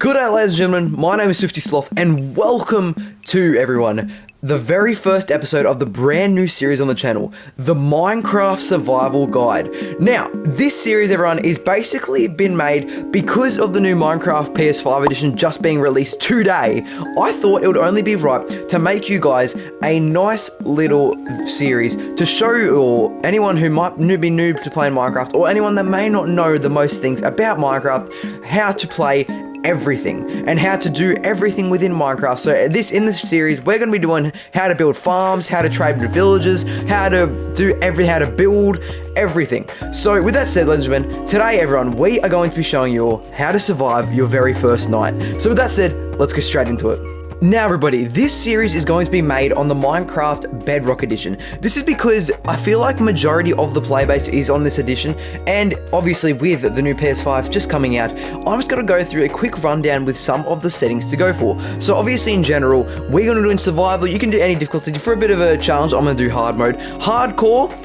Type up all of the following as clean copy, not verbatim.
Good day, ladies and gentlemen, my name is Swifty Sloth, and welcome to, everyone, the very first episode of the brand new series on the channel, the Minecraft Survival Guide. Now, this series, everyone, is basically been made because of the new Minecraft PS5 edition just being released today. I thought it would only be right to make you guys a nice little series to show you all, anyone who might be noob to playing Minecraft, or anyone that may not know the most things about Minecraft, how to play everything and how to do everything within Minecraft. So in this series, we're going to be doing how to build farms, how to trade with villagers, how to build everything. So with that said, ladies and gentlemen, today, everyone, we are going to be showing you all how to survive your very first night. So with that said, let's go straight into it. Now, everybody, this series is going to be made on the Minecraft Bedrock edition. This is because I feel like majority of the playbase is on this edition, and obviously with the new PS5 just coming out, I'm just going to go through a quick rundown with some of the settings to go for. So obviously in general, we're going to do in survival. You can do any difficulty. For a bit of a challenge, I'm going to do hard mode. Hardcore,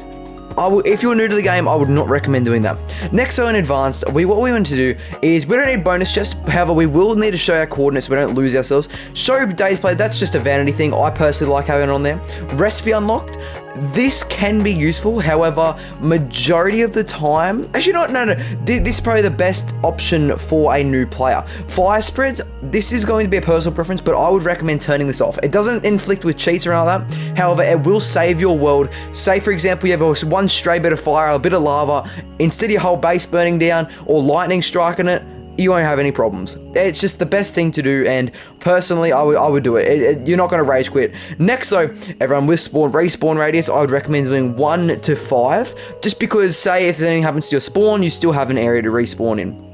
if you're new to the game, I would not recommend doing that. Next, so in advanced, what we want to do is we don't need bonus chests. However, we will need to show our coordinates so we don't lose ourselves. Show days played, that's just a vanity thing. I personally like having it on there. Recipe unlocked. This can be useful, however, majority of the time, actually no, this is probably the best option for a new player. Fire spreads, this is going to be a personal preference, but I would recommend turning this off. It doesn't inflict with cheats or all that, however, it will save your world. Say, for example, you have one stray bit of fire, a bit of lava, instead of your whole base burning down, or lightning striking it, you won't have any problems. It's just the best thing to do, and personally, I would do it. You're not going to rage quit. Next, so everyone, with respawn radius, I would recommend doing 1 to 5, just because, say, if anything happens to your spawn, you still have an area to respawn in.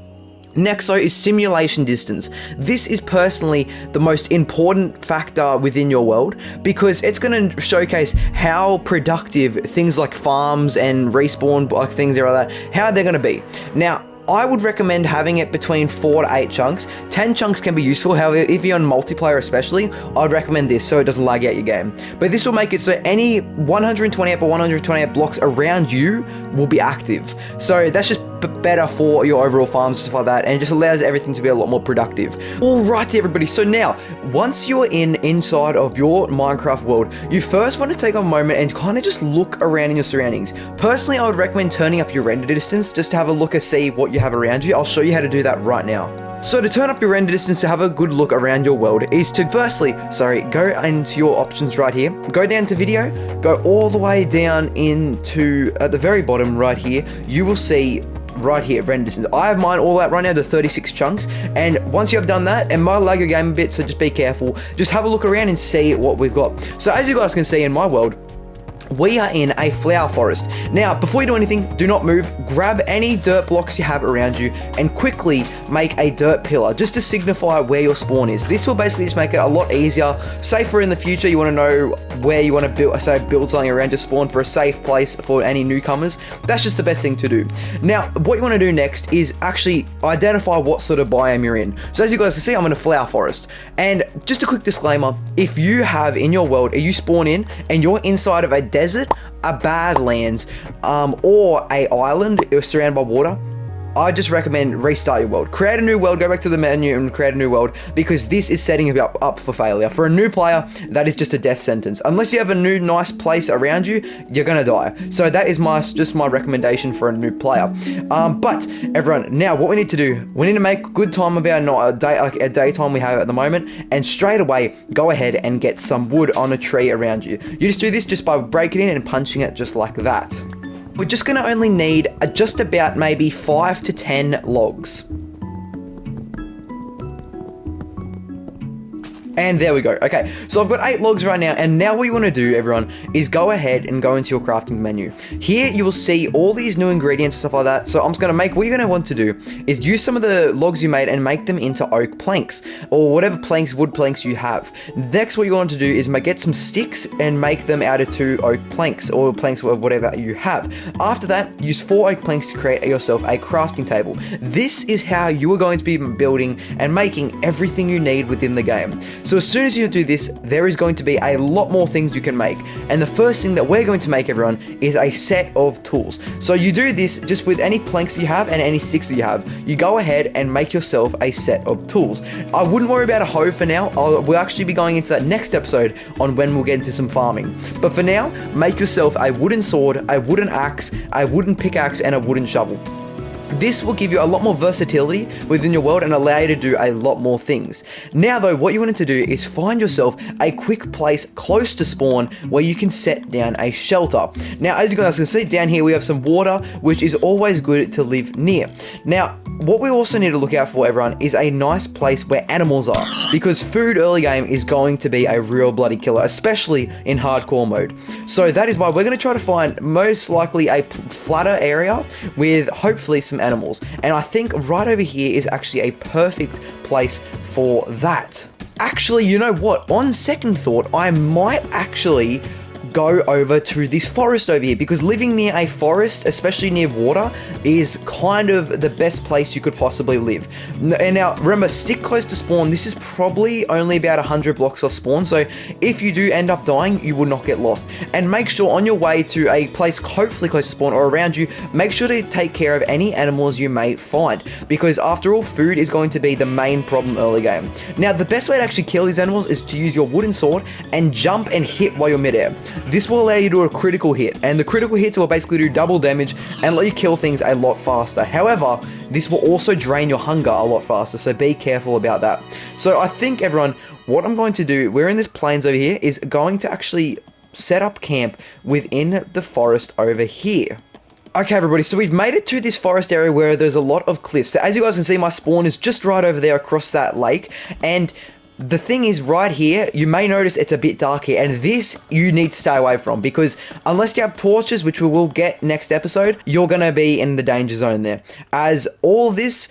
Next, though, is simulation distance. This is personally the most important factor within your world, because it's going to showcase how productive things like farms and respawn things like that, how they're going to be. Now, I would recommend having it between 4 to 8 chunks. 10 chunks can be useful, however, if you're on multiplayer especially, I'd recommend this so it doesn't lag out your game. But this will make it so any 128 by 128 blocks around you will be active. So that's just better for your overall farms and stuff like that, and it just allows everything to be a lot more productive. Alrighty, everybody, so now, once you're inside of your Minecraft world, you first want to take a moment and kind of just look around in your surroundings. Personally, I would recommend turning up your render distance just to have a look and see what you have around you. I'll show you how to do that right now. So to turn up your render distance to have a good look around your world is to go into your options right here, go down to video, go all the way down into, at the very bottom right here, you will see right here, render distance. I have mine all out right now to 36 chunks, and once you have done that, it might lag your game a bit, so just be careful. Just have a look around and see what we've got. So as you guys can see in my world, we are in a flower forest. Now, before you do anything, do not move. Grab any dirt blocks you have around you and quickly make a dirt pillar just to signify where your spawn is. This will basically just make it a lot easier. Say for in the future you want to know where you want to build something around your spawn for a safe place for any newcomers. That's just the best thing to do. Now, what you want to do next is actually identify what sort of biome you're in. So as you guys can see, I'm in a flower forest. And just a quick disclaimer, if you have in your world, you spawn in and you're inside of a desert, a badlands, or a island surrounded by water, I just recommend restart your world. Create a new world, go back to the menu and create a new world, because this is setting you up for failure. For a new player, that is just a death sentence. Unless you have a new nice place around you, you're gonna die. So that is just my recommendation for a new player. But everyone, now what we need to do, we need to make good time of our daytime we have at the moment, and straight away go ahead and get some wood on a tree around you. You just do this just by breaking it in and punching it just like that. We're just going to only need just about maybe 5 to 10 logs. And there we go. Okay, so I've got 8 logs right now, and now what you want to do, everyone, is go ahead and go into your crafting menu. Here you will see all these new ingredients and stuff like that. So I'm just going to make, what you're going to want to do is use some of the logs you made and make them into oak planks, or whatever wood planks you have. Next, what you want to do is get some sticks and make them out of 2 oak planks, or planks of whatever you have. After that, use 4 oak planks to create yourself a crafting table. This is how you are going to be building and making everything you need within the game. So as soon as you do this, there is going to be a lot more things you can make. And the first thing that we're going to make, everyone, is a set of tools. So you do this just with any planks you have and any sticks that you have. You go ahead and make yourself a set of tools. I wouldn't worry about a hoe for now. We'll actually be going into that next episode on when we'll get into some farming. But for now, make yourself a wooden sword, a wooden axe, a wooden pickaxe, and a wooden shovel. This will give you a lot more versatility within your world and allow you to do a lot more things. Now though, what you want to do is find yourself a quick place close to spawn where you can set down a shelter. Now, as you guys can see down here, we have some water, which is always good to live near. Now, what we also need to look out for, everyone, is a nice place where animals are, because food early game is going to be a real bloody killer, especially in hardcore mode. So that is why we're going to try to find most likely a flatter area with hopefully some animals. And I think right over here is actually a perfect place for that. Actually, you know what? On second thought, I might actually go over to this forest over here, because living near a forest, especially near water, is kind of the best place you could possibly live. And now remember, stick close to spawn. This is probably only about 100 blocks off spawn, so if you do end up dying, you will not get lost. And make sure on your way to a place hopefully close to spawn or around you, make sure to take care of any animals you may find, because after all, food is going to be the main problem early game. Now, the best way to actually kill these animals is to use your wooden sword and jump and hit while you're midair. This will allow you to do a critical hit, and the critical hits will basically do double damage and let you kill things a lot faster. However, this will also drain your hunger a lot faster, so be careful about that. So I think, everyone, what I'm going to do, we're in this plains over here, is going to actually set up camp within the forest over here. Okay, everybody, so we've made it to this forest area where there's a lot of cliffs. So as you guys can see, my spawn is just right over there across that lake, and the thing is, right here, you may notice it's a bit dark here, and this you need to stay away from, because unless you have torches, which we will get next episode, you're going to be in the danger zone there. As all this,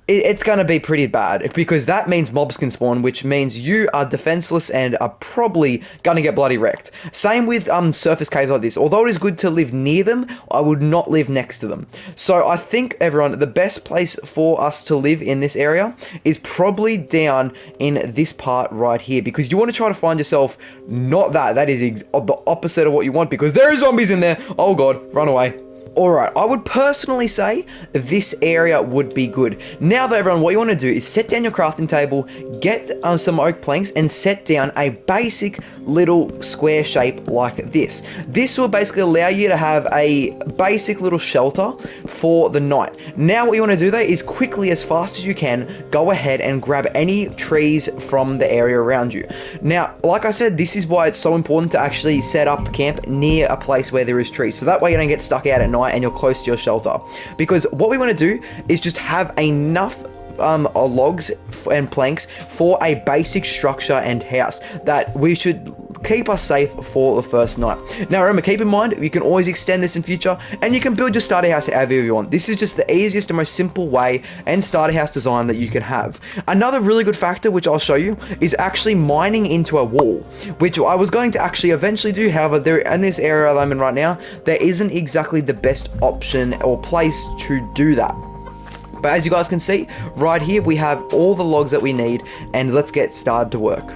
it's going to be pretty bad, because that means mobs can spawn, which means you are defenseless and are probably going to get bloody wrecked. Same with surface caves like this. Although it is good to live near them, I would not live next to them. So I think, everyone, the best place for us to live in this area is probably down in this part right here, because you want to try to find yourself not that. That is the opposite of what you want, because there are zombies in there. Oh god, run away. Alright, I would personally say this area would be good. Now though, everyone, what you want to do is set down your crafting table, get some oak planks, and set down a basic little square shape like this. This will basically allow you to have a basic little shelter for the night. Now what you want to do though is quickly, as fast as you can, go ahead and grab any trees from the area around you. Now, like I said, this is why it's so important to actually set up camp near a place where there is trees, so that way you don't get stuck out at night and you're close to your shelter. Because what we want to do is just have enough logs and planks for a basic structure and house that we should keep us safe for the first night. Now remember, keep in mind, you can always extend this in future, and you can build your starter house however you want. This is just the easiest and most simple way and starter house design that you can have. Another really good factor, which I'll show you, is actually mining into a wall, which I was going to actually eventually do. However, there in this area I'm in right now, there isn't exactly the best option or place to do that. But as you guys can see, right here we have all the logs that we need, and let's get started to work.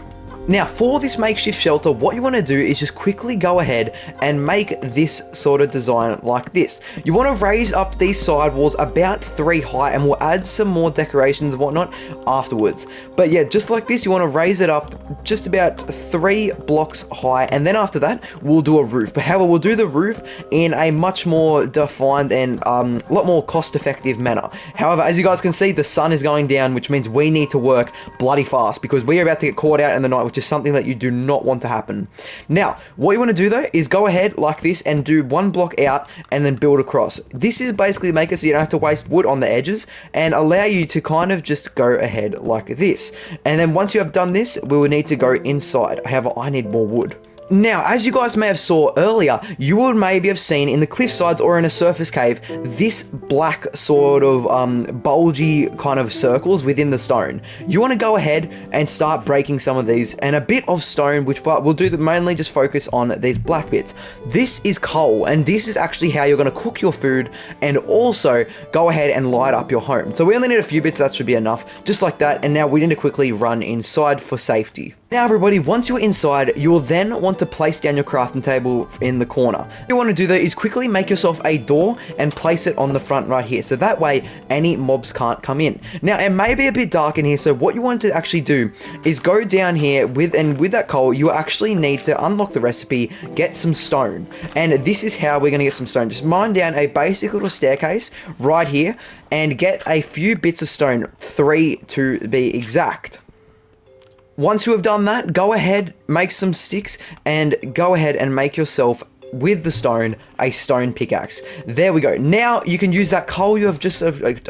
Now, for this makeshift shelter, what you want to do is just quickly go ahead and make this sort of design like this. You want to raise up these side walls about 3 high, and we'll add some more decorations and whatnot afterwards. But yeah, just like this, you want to raise it up just about 3 blocks high, and then after that, we'll do a roof. But however, we'll do the roof in a much more defined and a lot more cost-effective manner. However, as you guys can see, the sun is going down, which means we need to work bloody fast, because we are about to get caught out in the night, which is something that you do not want to happen. Now, what you want to do though is go ahead like this and do 1 block out and then build across. This is basically make it so you don't have to waste wood on the edges and allow you to kind of just go ahead like this. And then once you have done this, we will need to go inside. However, I need more wood. Now, as you guys may have saw earlier, you would maybe have seen in the cliff sides or in a surface cave, this black sort of bulgy kind of circles within the stone. You want to go ahead and start breaking some of these, and a bit of stone, which we'll do mainly just focus on these black bits. This is coal, and this is actually how you're going to cook your food and also go ahead and light up your home. So we only need a few bits, that should be enough, just like that. And now we need to quickly run inside for safety. Now everybody, once you're inside, you will then want to place down your crafting table in the corner. What you want to do though is quickly make yourself a door and place it on the front right here. So that way, any mobs can't come in. Now, it may be a bit dark in here, so what you want to actually do is go down here with that coal, you actually need to unlock the recipe, get some stone. And this is how we're going to get some stone. Just mine down a basic little staircase right here and get a few bits of stone, 3 to be exact. Once you have done that, go ahead, make some sticks, and go ahead and make yourself, with the stone, a stone pickaxe. There we go. Now you can use that coal you have just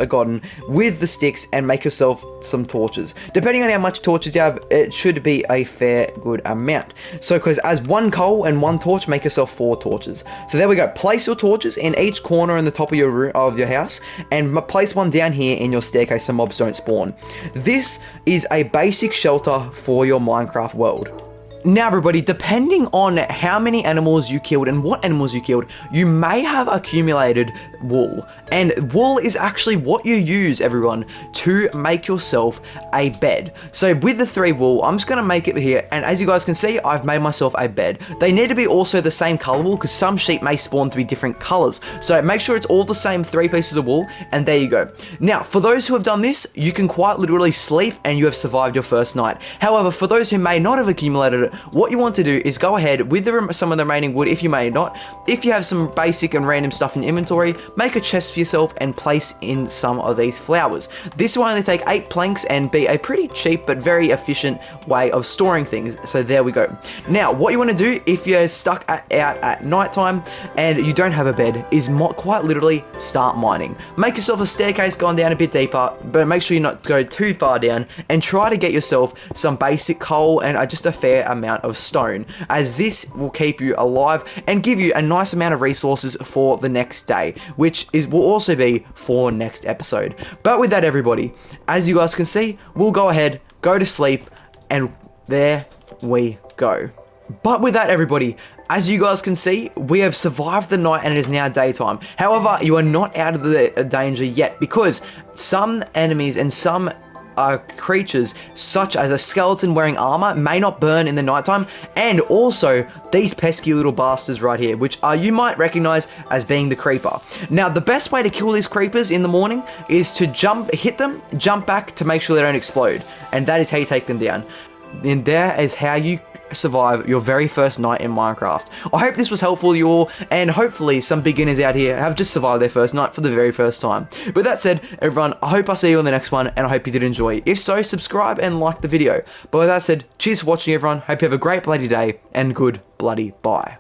gotten with the sticks and make yourself some torches. Depending on how much torches you have, it should be a fair good amount. So because as 1 coal and 1 torch, make yourself 4 torches. So there we go. Place your torches in each corner in the top of your room, of your house, and place one down here in your staircase so mobs don't spawn. This is a basic shelter for your Minecraft world. Now everybody, depending on how many animals you killed and what animals you killed, you may have accumulated wool. And wool is actually what you use, everyone, to make yourself a bed. So with the 3 wool, I'm just going to make it here, and as you guys can see, I've made myself a bed. They need to be also the same color wool, because some sheep may spawn to be different colors. So make sure it's all the same 3 pieces of wool, and there you go. Now, for those who have done this, you can quite literally sleep and you have survived your first night. However, for those who may not have accumulated it, what you want to do is go ahead with some of the remaining wood, if you may not. If you have some basic and random stuff in your inventory, make a chest for yourself and place in some of these flowers. This will only take 8 planks and be a pretty cheap but very efficient way of storing things. So there we go. Now, what you want to do if you're stuck out at nighttime and you don't have a bed is quite literally start mining. Make yourself a staircase going down a bit deeper, but make sure you not go too far down, and try to get yourself some basic coal and just a fair amount of stone, as this will keep you alive and give you a nice amount of resources for the next day, which will also be for next episode. But with that everybody, as you guys can see, we'll go ahead, go to sleep, and there we go. But with that everybody, as you guys can see, we have survived the night and it is now daytime. However, you are not out of the danger yet, because some enemies and some creatures, such as a skeleton wearing armor, may not burn in the nighttime, and also these pesky little bastards right here, which you might recognize as being the creeper. Now, the best way to kill these creepers in the morning is to hit them, jump back to make sure they don't explode, and that is how you take them down. And there is how you survive your very first night in Minecraft. I hope this was helpful to you all, and hopefully some beginners out here have just survived their first night for the very first time. With that said, everyone, I hope I see you on the next one, and I hope you did enjoy. If so, subscribe and like the video. But with that said, cheers for watching, everyone. Hope you have a great bloody day, and good bloody bye.